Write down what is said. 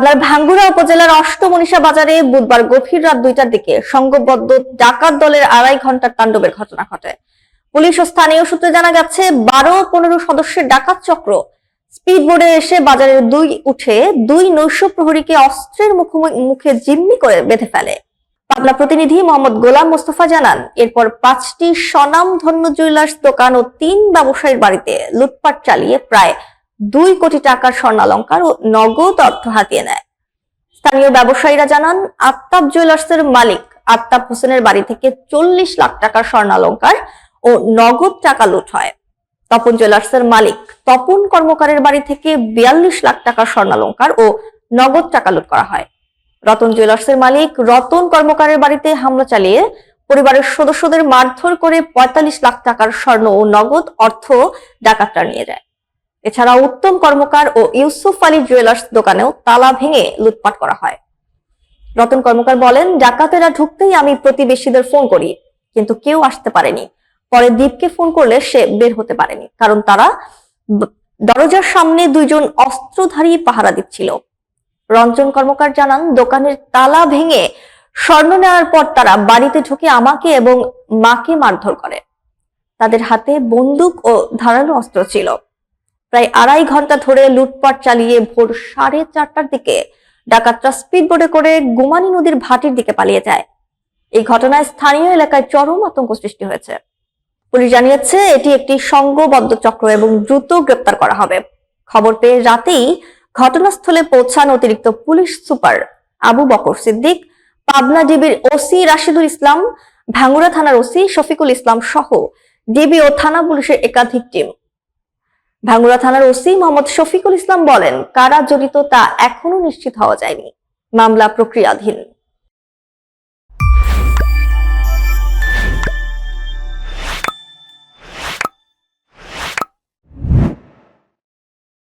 পাবনার ভাঙ্গুড়া উপজেলার অষ্টমনীষা বাজারে বুধবার গভীর রাত 2টার দিকে সংঘবদ্ধ ডাকাত দলের 2.5 ঘন্টার তাণ্ডবের ঘটনা ঘটে। পুলিশ ও স্থানীয় সূত্রে জানা গেছে 12-15 সদস্যের ডাকাত চক্র স্পিড বোর্ডে এসে বাজারের দুই নৈশ প্রহরীকে অস্ত্রের মুখে জিম্মি করে বেঁধে ফেলে। পাবনা প্রতিনিধি মোহাম্মদ গোলাম মোস্তফা জানান, এরপর 5টি স্বনামধন্য জুয়েলার্স দোকান ও 3 ব্যবসায়ীর বাড়িতে লুটপাট চালিয়ে প্রায় 2 কোটি টাকার স্বর্ণালংকার ও নগদ অর্থ হাতিয়ে নেয়। স্থানীয় ব্যবসায়ীরা জানান, আত্তাব জুয়েলার্সের মালিক আত্তাব হোসেনের বাড়ি থেকে 40 লাখ টাকার স্বর্ণালংকার ও নগদ টাকা লুট হয়। তপন জুয়েলার্সের মালিক তপন কর্মকারের বাড়ি থেকে 42 লাখ টাকার স্বর্ণালংকার ও নগদ টাকা লুট করা হয়। রতন জুয়েলার্সের মালিক রতন কর্মকারের বাড়িতে হামলা চালিয়ে পরিবারের সদস্যদের মারধর করে 45 লাখ টাকার স্বর্ণ ও নগদ অর্থ ডাকাতরা নিয়ে যায়। এছাড়া উত্তম কর্মকার ও ইউসুফ আলী জুয়েলার্স দোকানেও তালা ভেঙে লুটপাট করা হয়। রতন কর্মকার বলেন, ডাকাতেরা ঢুকতেই আমি প্রতিবেশীদের ফোন করি, কিন্তু কেউ আসতে পারেনি। পরে দীপকে ফোন করলে সে বের হতে পারেনি, কারণ তারা দরজার সামনে 2 জন অস্ত্রধারী পাহারা দিচ্ছিল। রঞ্জন কর্মকার জানান, দোকানের তালা ভেঙে স্বর্ণ নেওয়ার পর তারা বাড়িতে ঢুকে আমাকে এবং মাকে মারধর করে। তাদের হাতে বন্দুক ও ধারালো অস্ত্র ছিল। প্রায় 2.5 ঘন্টা ধরে লুটপাট চালিয়ে ভোর 4:30টার দিকে ডাকাতরা স্পিডবোটে করে গুমানি নদীর ভাটির দিকে পালিয়ে যায়। এই ঘটনায় স্থানীয় এলাকায় চরম আতঙ্ক সৃষ্টি হয়েছে। পুলিশ জানিয়েছে, এটি একটি সংঘবদ্ধ চক্র এবং দ্রুত গ্রেপ্তার করা হবে। খবর পেয়ে রাতেই ঘটনাস্থলে পৌঁছান অতিরিক্ত পুলিশ সুপার আবু বকর সিদ্দিক, পাবনা ডিবির ওসি রাশিদুল ইসলাম, ভাঙ্গুড়া থানার ওসি শফিকুল ইসলাম সহ ডিবি ও থানা পুলিশের একাধিক টিম। ভাঙ্গুড়া থানার ওসি মোহাম্মদ শফিকুল ইসলাম বলেন, কারা জড়িত তা এখনো নিশ্চিত হওয়া যায়নি, মামলা প্রক্রিয়াধীন।